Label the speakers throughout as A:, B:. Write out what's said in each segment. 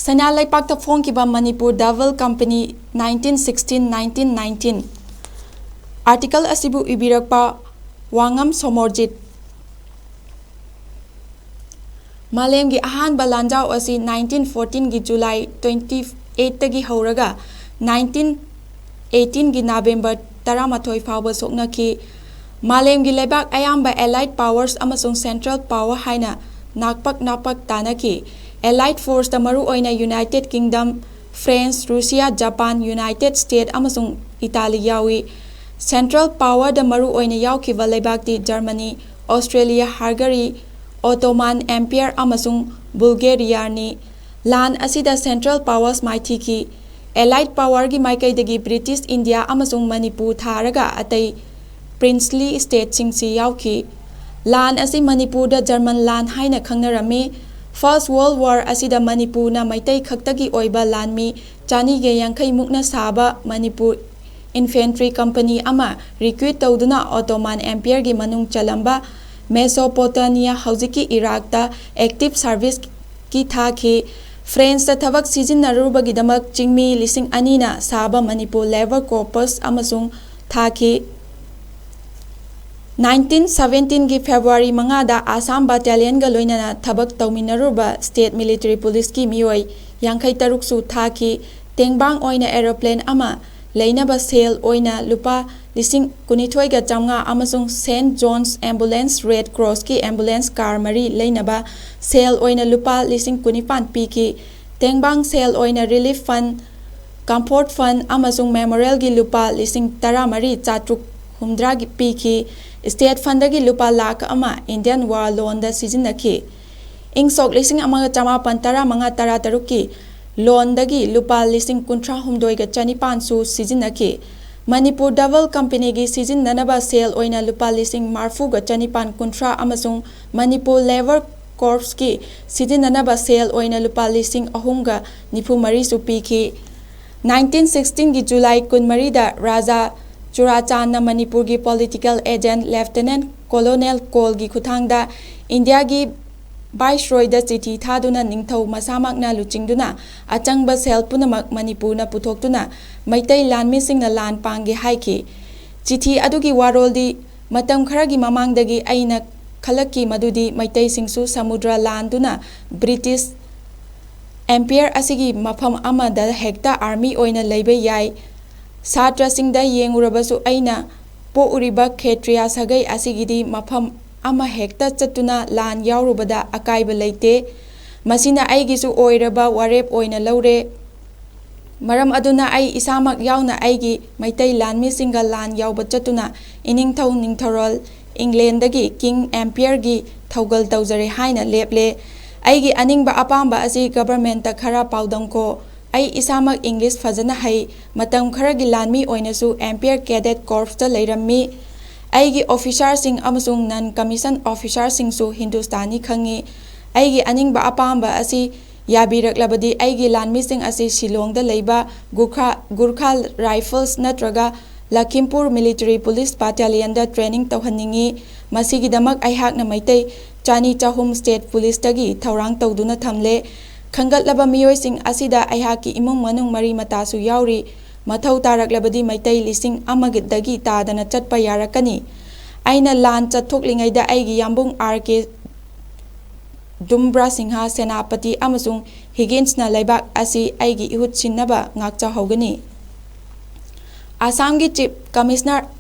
A: Sena Laipakta Phongkiba Manipur Daval Company 1916-1919 Article Asibu Ibirakpa 𝐌𝐀𝐍𝐈𝐏𝐔𝐑 Malemgi Ahanba Lanjao asi 1914 gi July 28 tagi hauraga 1918 gi November 13 fauba soknaki Malemgi Lebak Ayamba Allied Powers amasung Central Power haina nakpak tanaki Allied Force da maru oina United Kingdom, France, Russia, Japan, United States amasung Italy yawi Central Power da maru oina yaukiba lebakti Germany, Australia, Hungary, Ottoman Empire amasung Bulgaria ni lan asida Central Powers maithiki Allied Power gi maikaidagi British India amasung Manipur tharaga atai princely state singsi yauki lan asi Manipur da German lan haina khangnarami First World War asida Manipur na maitai khaktagi oiba lanmi chanige yankai mukna saba Manipur Infantry Company ama recruit tawduna Ottoman Empire gi manung chalamba Mesopotamia hauziki Iraq ta active service ki thaki France ta thabak sizinnaruba gidamak chingmi lising anina saba Manipur Labor Corps amasung thaki 1917 gi February 5 da Assam Battalion ga loinana thabak tawminaruba State Military Police ki mioi yankai taruk su thaki tengbang oina aeroplane ama leinaba sale oina lupa lising kunithoi ga chamnga amasung St John's Ambulance Red Cross ki ambulance car mari leinaba sale oina lupa lising kunipan piki tengbang sale oina relief fund comfort fund amasung memorial gi lupa lising tara mari chatruk humdra gi piki State Fund gi lupa lakh ama Indian War Loan da sizinaki Ingsok lising amaga chama pantara manga tara taruki loan dagi lupa lising kuntra humdoi ga chanipan su sizinaki Manipur Daval Company gi sizinnanaba sale oina lupa lising marfu ga chanipan kuntra amasung Manipur Labor Corps ki sizinnanaba sale oina lupa lising ahumga nifu mari su piki 1916 gi July 13 da Raja Churachandna Manipur gi political agent Lieutenant Colonel Cole gi khuthangda India gi Viceroy da chithi thaduna ningthau masamakna luchingduna achangba sel punamak Manipur na puthoktuna maitai lanmi singna lan pangge haiki chithi adugi waroldi matam kharagi mamangdagi aina khalaki madudi maitai singsu samudra landuna British Empire asigi mafam amada hekta army oina leiba yai Satra singda yengurabasu aina po uriba kshetriya sagai asigidi mafam ama hekta chatuna lan yaurubada akaiba leite masina aigisu oiraba warep oina laure maram aduna ai isamak yauna aigi maitai lanmi singa lan yauba chatuna iningthau ningthorol England dagi King Empire gi thaugal tawjare haina leple aigi aningba apamba asi government ta khara paudamko ai isamak English fazana hai matam kharagi lanmi oinasu Empire Cadet Corps ta leirammi aigi officer sing amasung non commission officer sing su Hindustani khangi aigi aningba apamba asi yabiraklabadi aigi lanmi sing asi Shillong da leiba Gurkha Rifles natraga Lakhimpur Military Police Battalion da training tawhanningi masigidamak aihakna maitai chani chahum State Police tagi thaurang tawduna thamle Khangatlaba miyoising asida aihaki imung manung mari matasu yauri mathau taraklabadi maitai lising amagidagi tadana chatpa yarakani aina lan chathoklingaida aigi yambung RK Dumbra Singha Senapati amasung Higgins na laibak asi aigi ihut sinnaba ngakcha hogani Assam gi Chief Commissioner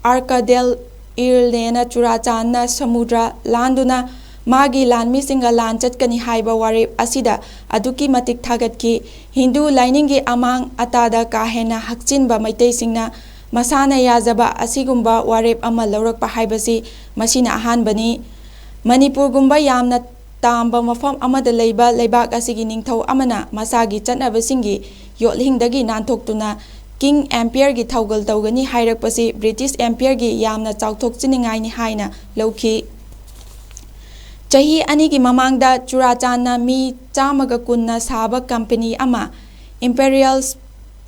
A: Arkadel Irlena Churachandna Samudra landuna Magi lanmi singa lan chatkani haiba warep asida aduki matik thagatki Hindu lainingi amang atada kahena hakchinba maitai singna masana yazaba asigumba warep ama laurakpa haibasi masina ahanbani Manipur gumba yamna tamba mafam amada leiba leibak asigi ningthau amana masagi chatnabasingi yotlhingdagi nantoktuna King Empire gi thaugal tawgani hairakpasi British Empire gi yamna chauthokchiningai ni haina lauki Chahi anigi mamangda Churachandna mi chamaga kunna saba company ama Imperial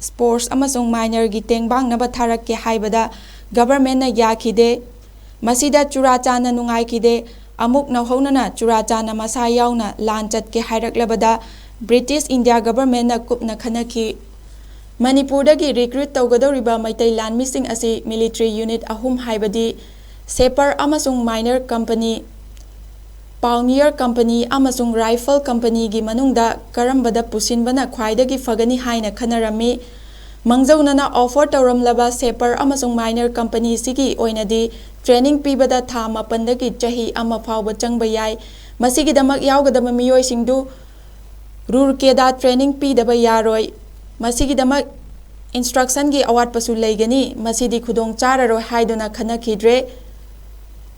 A: Sports amasung minor gi tengbang naba tharakke haibada government na yakhide masida Churachandna nungaikide amuk nauhaunana Churachandna masa yauna lan chatke hairaklabada British India government na kupna khanaki. Manipurdagi recruit tawgadoriba maitai lanmising asi military unit ahum haibadi Seper amasung Minor Company, Pioneer Company amasung Rifle Company gi manungda karambada pusinbana khwaidagi fagani haina khanarami. Mangjaunana offer tawramlaba Seper amasung Minor Company sigi oinadi training pibada tha mapandagi chahi ama phawba changba yai. Masigidamak yawgadaba miyoi singdu 𝐼𝐀𝐍𝐈𝐏𝐔𝐑 training pidaba yaroi. Masigidamak instruction gi awat pasu leigani. Masidi khudong chararoi haiduna khanakhidre.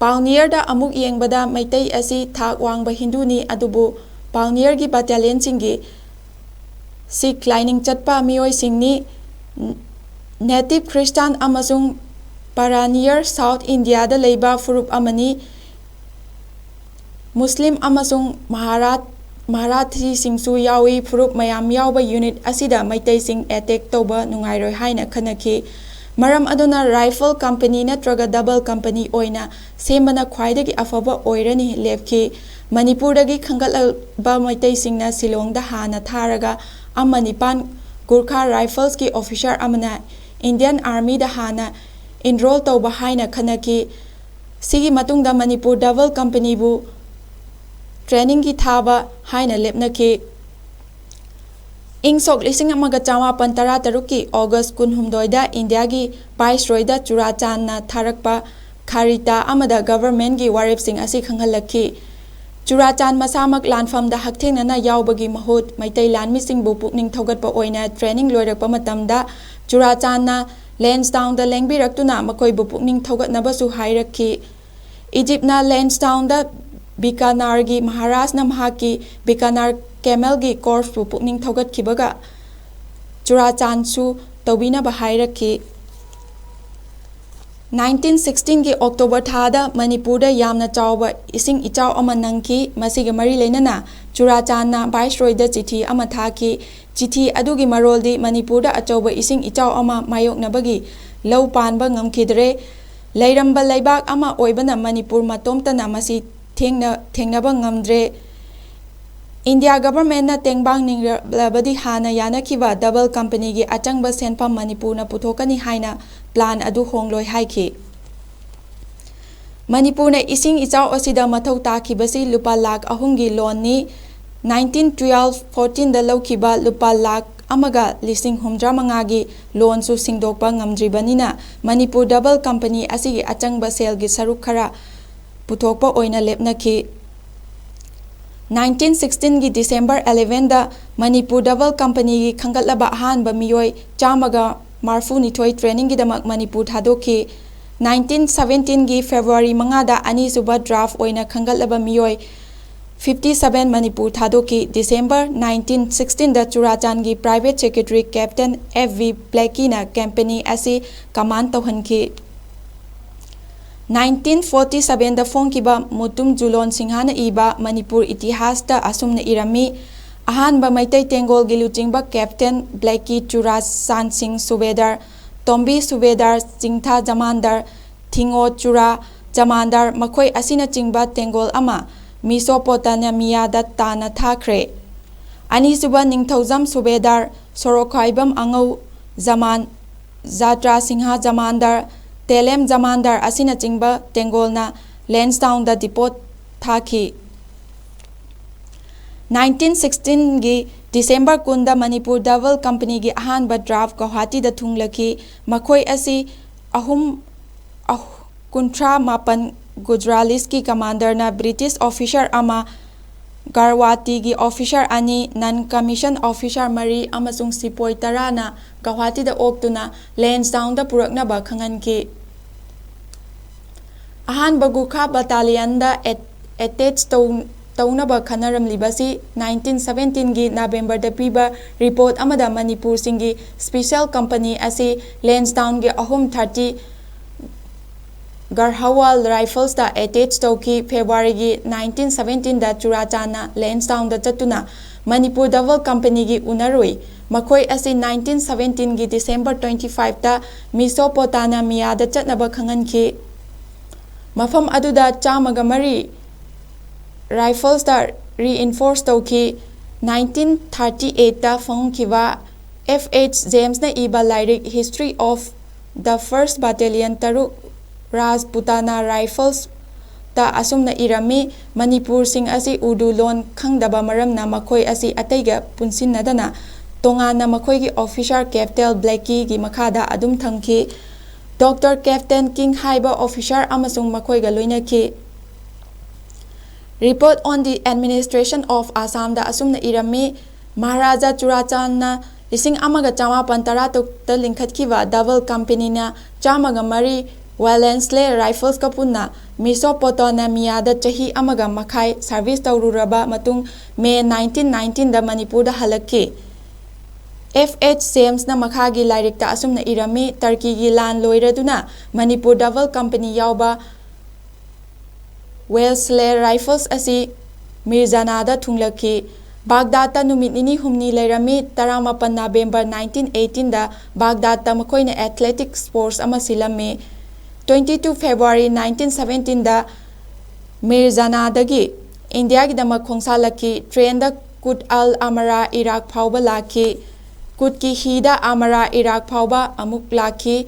A: Pioneer da amuk yengbada maitai asi thak wangba Hinduni adubu Pioneer gi battalion singi Sikh lining chatpa miyoi singni native Christian amasung Paranier South India da leiba furup amani Muslim amasung Marathi singsu yawi furup mayam yawba unit asida maitai sing attack toba nungairoi haina khanaki. Maram aduna Rifle Company natraga double company oina sembana khwaidagi afaba oirani lepki. Manipurdagi khangatlaba maitai singna Silongda hana tharaga amanipan Gurkha Rifles ki officer amana Indian Army da hana enroll tawba haina khanaki. Sigi matungda Manipur double company bu training ki thaba haina lepnaki. Sok lising amaga chamapan tarataruki August 16 India gi Viceroy da Churachan na tharakpa kharita amada government gi warip sing asi khanghalaki. Churachan masamak lanfam da hakthengna na yawbagi mahut maitai lanmi sing bu pukning thogatpa oina training loirakpa matamda Churachan na Lansdowne da lengbirakuna makoi bu pukning thogatnaba su hairakhi. Egypt na Lansdowne da Bikaner gi Maharaj na mahaki Bikaner Camel gi Corps bu pukning thogat kibaga Churachan su tawbina bahairakhi. 1916 gi October thada Manipur da yamna chawba ising ichaw ama nangki. Masiga mari leinana Churachan na Viceroy da chithi ama thaki. Chithi adugi maroldi Manipur da achawba ising ichaw ama mayoknabagi lau panba ngamkhidre. Leiramba leibak ama oibana Manipur matomtana masi thengnaba ngamdre. India government na tengbang ninglabadi hana yanakiba double company gi achangba senpam Manipur na puthokani haina plan adu hongloi haiki. Manipur na ising ichaw asida mathau takibasi lupa lakh ahumgi loan ni 1912-14 da laukiba lupa lakh amaga lising humdra mangagi loan su singdokpa ngamdribanina Manipur double company asigi achangba sel gi saruk khara puthokpa oina lepnaki. 1916 gi December 11 da Manipur double company gi khangatlaba ahanba miyoi chamaga marfu nithoi training gi damak Manipur thadoki. 1917 gi February 5 da ani suba draft oina khangatlaba miyoi 57 Manipur thadoki. December 1916 da Churachan gi private secretary Captain F.V. Blackie na company asi command tawhanki. 1947 da Fongkiba Mutum Julon Singhana iba Manipur itihas da asumna irami. Ahanba maitai tengol gi luchingba Captain Blackie Churachan Singh Subedar, Tombi Subedar, Jingtha Jamandar, Thingo Chura Jamandar makoi asina chingba tengol ama Mesopotamia da tana thakre. Ani suba Ningthaujam Subedar, Sorokhaibam Angau Zaman, Zatra Singha Jamandar, Telem Jamandar asina chingba tengol na Lansdowne da depot thaki. 1916 gi December kunda Manipur double company gi ahanba draft Guwahati da thunglaki. Makoi asi kuntra mapan Gujralis ki commander na British officer ama Garwati gi officer ani non-commissioned officer mari amasung sipoi tara na Guwahati da oktuna Lansdowne da puraknaba khanganki. Ahanba Gurkha battalion da attach taunaba khanaram libasi 1917 gi November da piba report amada Manipur singi special company asi Lansdowne gi 30 Garhwal rifles da attach tauki. February gi 1917 da Churachan na Lansdowne da chatuna Manipur double company gi unarui. Makoi asi 1917 gi December 25 da Mesopotamia da chatnaba khanganki. Mafam aduda chamaga mari rifles da reinforce tauki. 1938 ꯐꯣꯡꯈꯤꯕ F.H. ꯖꯦꯝꯁꯅ ꯏꯕ ꯂꯥꯏꯔꯤꯛ history of the first ꯕꯥꯇꯦꯂꯤꯌꯟ ꯇꯔꯨꯛ ꯔꯥꯖꯄꯨꯇꯥꯅꯥ ꯔꯥꯏꯐꯜꯁꯇ ꯑꯁꯨꯝꯅ ꯏꯔꯝꯃꯤ ꯃꯅꯤꯄꯨꯔꯁꯤꯡ ꯑꯁꯤ ꯎꯔꯗꯨ ꯂꯣꯟ ꯈꯪꯗꯕ ꯃꯔꯝꯅ ꯃꯈꯣꯏ ꯑꯁꯤ ꯑꯇꯩꯒ ꯄꯨꯟꯁꯤꯟꯅꯗꯅ ꯇꯣꯉꯥꯟꯅ ꯃꯈꯣꯏꯒꯤ ꯑꯣꯐꯤꯁꯥꯔ ꯀꯦꯞꯇꯦꯟ ꯕ꯭ꯂꯦꯀꯤꯒꯤ ꯃꯈꯥꯗ ꯑꯗꯨꯝ ꯊꯝꯈꯤ꯫ ꯗꯣꯛꯇꯔ ꯀꯦꯞꯇꯦꯟ ꯀꯤꯡ ꯍꯥꯏꯕ ꯑꯣꯐꯤꯁꯥꯔ ꯑꯃꯁꯨꯡ ꯃꯈꯣꯏꯒ ꯂꯣꯏꯅꯈꯤ꯫ Report on the administration of ꯑꯁꯥꯝꯗ ꯑꯁꯨꯝꯅ ꯏꯔꯝꯃꯤ ꯃꯍꯥꯔꯥꯖꯥ ꯆꯨꯔꯥꯆꯥꯟꯅ 1813ꯇ ꯂꯤꯡꯈꯠꯈꯤꯕ ꯗꯕꯜ ꯀꯝꯄꯦꯅꯤꯅ 103 ꯋꯦꯂꯦꯟꯁ꯭ꯂꯦ ꯔꯥꯏꯐꯜꯁꯀ ꯄꯨꯟꯅ ꯃꯤꯁꯣꯄꯣꯇꯥꯃꯤꯌꯥꯗ ꯆꯍꯤ ꯑꯃꯒ ꯃꯈꯥꯏ ꯁꯔꯚꯤꯁ ꯇꯧꯔꯨꯔꯕ ꯃꯇꯨꯡ ꯃꯦ 1919ꯗ ꯃꯅꯤꯄꯨꯔꯗ ꯍꯜꯂꯛꯈꯤ꯫ F.H. ꯖꯦꯝꯁꯅ ꯃꯈꯥꯒꯤ ꯂꯥꯏꯔꯤꯛꯇ ꯑꯁꯨꯝꯅ ꯏꯔꯝꯃꯤ ꯇꯔꯀꯤꯒꯤ ꯂꯥꯟ ꯂꯣꯏꯔꯗꯨꯅ ꯃꯅꯤꯄꯨꯔ ꯗꯕꯜ ꯀꯝꯄꯦꯅꯤ ꯌꯥꯎꯕ ꯋꯦꯜꯁ꯭ꯂꯦ ꯔꯥꯏꯐꯜꯁ ꯑꯁꯤ ꯃꯤꯔꯖꯥꯅꯥꯗ ꯊꯨꯡꯂꯈꯤ꯫ ꯕꯥꯒꯗꯥꯗꯇ ꯅꯨꯃꯤꯠ ꯅꯤꯅꯤ ꯍꯨꯝꯅꯤ ꯂꯩꯔꯝꯃꯤ꯫ 19 ꯅꯕꯦꯝꯕꯔ 1918ꯗ ꯕꯥꯒꯗꯥꯗꯇ ꯃꯈꯣꯏꯅ ꯑꯦꯊ꯭ꯂꯦꯇꯤꯛ ꯁ꯭ꯄꯣꯔꯠꯁ ꯑꯃ ꯁꯤꯜꯂꯝꯃꯤ꯫ 22 ꯐꯦꯕ꯭ꯔꯨꯋꯥꯔꯤ 1917ꯗ ꯃꯤꯔꯖꯥꯅꯥꯗꯒꯤ ꯏꯟꯗꯤꯌꯥꯒꯤꯗꯃꯛ ꯈꯣꯡꯁꯥꯜꯂꯛꯈꯤ꯫ ꯇ꯭ꯔꯦꯟꯗ ꯀꯨꯠ ꯑꯜ ꯑꯃꯔꯥ ꯏꯔꯥꯛ ꯐꯥꯎꯕ ꯂꯥꯛꯈꯤ꯫ ꯀꯨꯠꯀꯤ ꯍꯤꯗ ꯑꯃꯔꯥ ꯏꯔꯥꯛ ꯐꯥꯎꯕ ꯑꯃꯨꯛ ꯂꯥꯛꯈꯤ꯫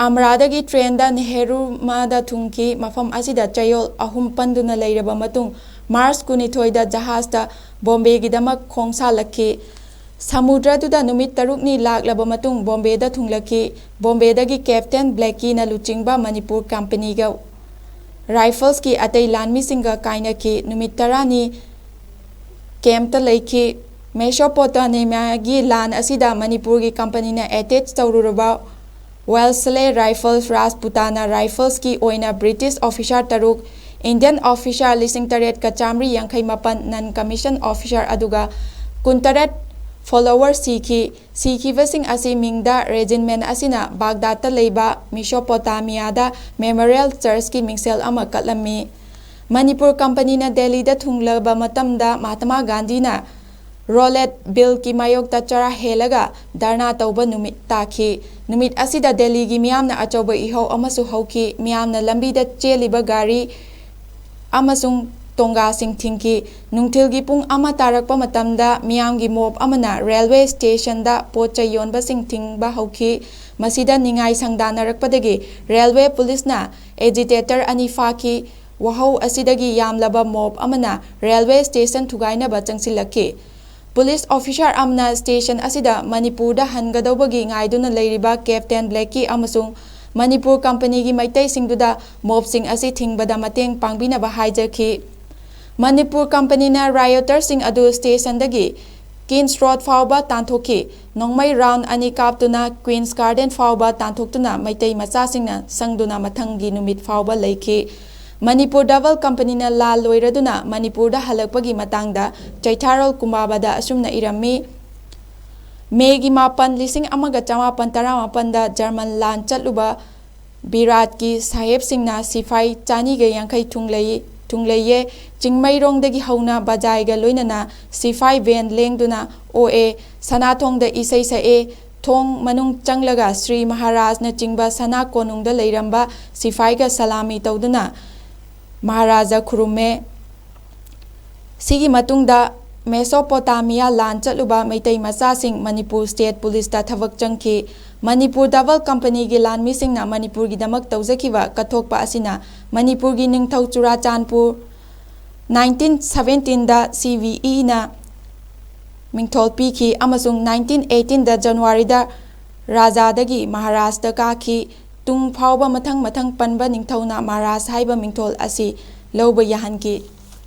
A: ꯑꯃꯔꯥꯗꯒꯤ ꯇ꯭ꯔꯦꯟꯗ ꯅꯦꯍꯔꯨꯃꯗ ꯊꯨꯡꯈꯤ꯫ ꯃꯐꯝ ꯑꯁꯤꯗ ꯆꯌꯣꯜ 3 ꯄꯟꯗꯨꯅ ꯂꯩꯔꯕ ꯃꯇꯨꯡ ꯃꯥꯔꯆ 19ꯗ ꯖꯍꯥꯖꯇ ꯕꯣꯝꯕꯦꯒꯤꯗꯃꯛ ꯈꯣꯡꯁꯥꯜꯂꯛꯈꯤ꯫ ꯁꯃꯨꯗ꯭ꯔꯗꯨꯗ ꯅꯨꯃꯤꯠ 6ꯅꯤ ꯂꯥꯛꯂꯕ ꯃꯇꯨꯡ ꯕꯣꯝꯕꯦꯗ ꯊꯨꯡꯂꯈꯤ꯫ ꯕꯣꯝꯕꯦꯗꯒꯤ ꯀꯦꯞꯇꯦꯟ ꯕ꯭ꯂꯦꯀꯤꯅ ꯂꯨꯆꯤꯡꯕ ꯃꯅꯤꯄꯨꯔ ꯀꯝꯄꯦꯅꯤꯒ ꯔꯥꯏꯐꯜꯁꯀꯤ ꯑꯇꯩ ꯂꯥꯟꯃꯤꯁꯤꯡꯒ ꯀꯥꯏꯅꯈꯤ꯫ ꯅꯨꯃꯤꯠ 10ꯅꯤ ꯀꯦꯝꯞꯇ ꯂꯩꯈꯤ꯫ ꯃꯦꯁꯣꯄꯣꯇꯥꯃꯤꯌꯥꯒꯤ ꯂꯥꯟ ꯑꯁꯤꯗ ꯃꯅꯤꯄꯨꯔꯒꯤ ꯀꯝꯄꯦꯅꯤꯅ ꯑꯦꯇꯦꯆ ꯇꯧꯔꯨꯔꯕ ꯋꯦꯜꯁ꯭ꯂꯦ ꯔꯥꯏꯐꯜꯁ ꯔꯥꯖꯄꯨꯇꯥꯅꯥ ꯔꯥꯏꯐꯜꯁꯀꯤ ꯑꯣꯏꯅ ꯕ꯭ꯔꯤꯇꯤꯁ ꯑꯣꯐꯤꯁꯥꯔ 3, ꯏꯟꯗꯤꯌꯟ ꯑꯣꯐꯤꯁꯥꯔ 8,989, ꯅꯟ ꯀꯃꯤꯁꯟ ꯑꯣꯐꯤꯁꯥꯔ ꯑꯗꯨꯒ 28 ꯐꯣꯂꯣꯋꯔ ꯁꯤꯈꯤ꯫ ꯁꯤꯈꯤꯕꯁꯤꯡ ꯑꯁꯤ ꯃꯤꯡꯗ ꯔꯦꯖꯤꯃꯦꯟꯠ ꯑꯁꯤꯅ ꯕꯥꯒꯗꯥꯗꯇ ꯂꯩꯕ ꯃꯤꯁꯣꯄꯣꯇꯥꯃꯤꯌꯥꯗ ꯃꯦꯃꯣꯔꯤꯌꯦꯜ ꯆꯔꯆꯀꯤ ꯃꯤꯡꯁꯦꯜ ꯑꯃ ꯀꯠꯂꯝꯃꯤ꯫ ꯃꯅꯤꯄꯨꯔ ꯀꯝꯄꯦꯅꯤꯅ ꯗꯦꯜꯂꯤꯗ ꯊꯨꯡꯂꯕ ꯃꯇꯝꯗ ꯃꯍꯥꯠꯃꯥ ꯒꯥꯟꯙꯤꯅ ꯔꯣꯂꯦꯠ ꯕꯤꯜꯒꯤ ꯃꯥꯌꯣꯛꯇ ꯆꯔꯥ ꯍꯦꯜꯂꯒ ꯙꯔꯅꯥ ꯇꯧꯕ ꯅꯨꯃꯤꯠ ꯇꯥꯈꯤ꯫ ꯅꯨꯃꯤꯠ ꯑꯁꯤꯗ ꯗꯦꯜꯂꯤꯒꯤ ꯃꯤꯌꯥꯝꯅ ꯑꯆꯧꯕ ꯏꯍꯧ ꯑꯃꯁꯨ ꯍꯧꯈꯤ꯫ ꯃꯤꯌꯥꯝꯅ ꯂꯝꯕꯤꯗ ꯆꯦꯜꯂꯤꯕ ꯒꯥꯔꯤ ꯑꯃꯁꯨꯡ ꯇꯣꯡꯒꯥꯁꯤꯡ ꯊꯤꯡꯈꯤ꯫ ꯅꯨꯡꯊꯤꯜꯒꯤ ꯄꯨꯡ 1 ꯇꯥꯔꯛꯄ ꯃꯇꯝꯗ ꯃꯤꯌꯥꯝꯒꯤ ꯃꯣꯕ ꯑꯃꯅ ꯔꯦꯜꯋꯦ ꯁ꯭ꯇꯦꯁꯟꯗ ꯄꯣꯠꯆꯩ ꯌꯣꯟꯕꯁꯤꯡ ꯊꯤꯡꯕ ꯍꯧꯈꯤ꯫ ꯃꯁꯤꯗ ꯅꯤꯡꯉꯥꯏ ꯁꯪꯗꯥꯅꯔꯛꯄꯗꯒꯤ ꯔꯦꯜꯋꯦ ꯄꯨꯂꯤꯁꯅ ꯑꯦꯖꯤꯇꯦꯇꯔ 2 ꯐꯥꯈꯤ꯫ ꯋꯥꯍꯧ ꯑꯁꯤꯗꯒꯤ ꯌꯥꯝꯂꯕ ꯃꯣꯕ ꯑꯃꯅ ꯔꯦꯜꯋꯦ ꯁ꯭ꯇꯦꯁꯟ ꯊꯨꯒꯥꯏꯅꯕ ꯆꯪꯁꯤꯜꯂꯛꯈꯤ꯫ ꯄꯨꯂꯤꯁ ꯑꯣꯐꯤꯁꯥꯔ ꯑꯃꯅ ꯁ꯭ꯇꯦꯁꯟ ꯑꯁꯤꯗ ꯃꯅꯤꯄꯨꯔꯗ ꯍꯟꯒꯗꯧꯕꯒꯤ ꯉꯥꯏꯗꯨꯅ ꯂꯩꯔꯤꯕ ꯀꯦꯞꯇꯦꯟ ꯕ꯭ꯂꯦꯀꯤ ꯑꯃꯁꯨꯡ ꯃꯅꯤꯄꯨꯔ ꯀꯝꯄꯦꯅꯤꯒꯤ ꯃꯩꯇꯩꯁꯤꯡꯗꯨꯗ ꯃꯣꯕꯁꯤꯡ ꯑꯁꯤ ꯊꯤꯡꯕꯗ ꯃꯇꯦꯡ ꯄꯥꯡꯕꯤꯅꯕ ꯍꯥꯏꯖꯈꯤ꯫ ꯃꯅꯤꯄꯨꯔ ꯀꯝꯄꯦꯅꯤꯅ ꯔꯥꯏꯑꯣꯇꯔꯁꯤꯡ ꯑꯗꯨ ꯁ꯭ꯇꯦꯁꯟꯗꯒꯤ ꯀꯤꯟꯁ ꯔꯣꯗ ꯐꯥꯎꯕ ꯇꯥꯟꯊꯣꯛꯈꯤ꯫ ꯅꯣꯡꯃꯩ ꯔꯥꯎꯟꯗ 2 ꯀꯥꯞꯇꯨꯅ ꯀ꯭ꯋꯤꯟꯁ ꯒꯥꯔꯗꯦꯟ ꯐꯥꯎꯕ ꯇꯥꯟꯊꯣꯛꯇꯨꯅ ꯃꯩꯇꯩ ꯃꯆꯥꯁꯤꯡꯅ ꯁꯪꯗꯨꯅ ꯃꯊꯪꯒꯤ ꯅꯨꯃꯤꯠ ꯐꯥꯎꯕ ꯂꯩꯈꯤ꯫ ꯃꯅꯤꯄꯨꯔ ꯗꯕꯜ ꯀꯝꯄꯦꯅꯤꯅ ꯂꯥꯟ ꯂꯣꯏꯔꯗꯨꯅ ꯃꯅꯤꯄꯨꯔꯗ ꯍꯜꯂꯛꯄꯒꯤ ꯃꯇꯥꯡꯗ ꯆꯩꯊꯥꯔꯣꯜ ꯀꯨꯝꯕꯥꯕꯥꯗ ꯑꯁꯨꯝꯅ ꯏꯔꯝꯃꯤ ꯃꯦꯒꯤ 9, 1918ꯗ ꯖꯔꯃꯟ ꯂꯥꯟ ꯆꯠꯂꯨꯕ ꯕꯤꯔꯥꯠꯀꯤ ꯁꯥꯍꯦꯕꯁꯤꯡꯅ ꯁꯤꯐꯥꯏ 250 ꯊꯨꯡꯂꯩꯌꯦ꯫ ꯆꯤꯡꯃꯩꯔꯣꯡꯗꯒꯤ ꯍꯧꯅ ꯕꯖꯥꯏꯒ ꯂꯣꯏꯅꯅ ꯁꯤꯐꯥꯏ ꯕꯦꯟ ꯂꯦꯡꯗꯨꯅ ꯑꯣꯛꯑꯦ꯫ ꯁꯅꯥꯊꯣꯡꯗ ꯏꯁꯩ ꯁꯛꯑꯦ꯫ ꯊꯣꯡ ꯃꯅꯨꯡ ꯆꯪꯂꯒ ꯁ꯭ꯔꯤ ꯃꯍꯥꯔꯥꯖꯅꯆꯤꯡꯕ ꯁꯅꯥ ꯀꯣꯅꯨꯡꯗ ꯂꯩꯔꯝꯕ ꯁꯤꯐꯥꯏꯒ ꯁꯂꯥꯃꯤ ꯇꯧꯗꯨꯅ ꯃꯍꯥꯔꯥꯖꯥ ꯈꯨꯔꯨꯝꯃꯦ꯫ ꯁꯤꯒꯤ ꯃꯇꯨꯡꯗ ꯃꯦꯁꯣꯄꯣꯇꯥꯃꯤꯌꯥ ꯂꯥꯟ ꯆꯠꯂꯨꯕ ꯃꯩꯇꯩ ꯃꯆꯥꯁꯤꯡ ꯃꯅꯤꯄꯨꯔ ꯁ꯭ꯇꯦꯠ ꯄꯨꯂꯤꯁꯇ ꯊꯕꯛ ꯆꯪꯈꯤ꯫ ꯃꯅꯤꯄꯨꯔ ꯗꯕꯜ ꯀꯝꯄꯦꯅꯤꯒꯤ ꯂꯥꯟꯃꯤꯁꯤꯡꯅ ꯃꯅꯤꯄꯨꯔꯒꯤꯗꯃꯛ ꯇꯧꯖꯈꯤꯕ ꯀꯠꯊꯣꯛꯄ ꯑꯁꯤꯅ ꯃꯅꯤꯄꯨꯔꯒꯤ ꯅꯤꯡꯊꯧ ꯆꯨꯔꯥꯆꯥꯟꯄꯨꯔ 1917ꯗ ꯁꯤ.ꯚꯤ.ꯏ.ꯅ ꯃꯤꯡꯊꯣꯜ ꯄꯤꯈꯤ ꯑꯃꯁꯨꯡ 1918ꯗ ꯖꯅꯨꯋꯥꯔꯤꯗ ꯔꯥꯖꯥꯗꯒꯤ ꯃꯍꯥꯔꯥꯖꯗ ꯀꯥꯈꯤ꯫ ꯇꯨꯡ ꯐꯥꯎꯕ ꯃꯊꯪ ꯄꯟꯕ ꯅꯤꯡꯊꯧꯅ ꯃꯍꯥꯔꯥꯖ ꯍꯥꯏꯕ ꯃꯤꯡꯊꯣꯜ ꯑꯁꯤ ꯂꯧꯕ ꯌꯥꯍꯟꯈꯤ꯫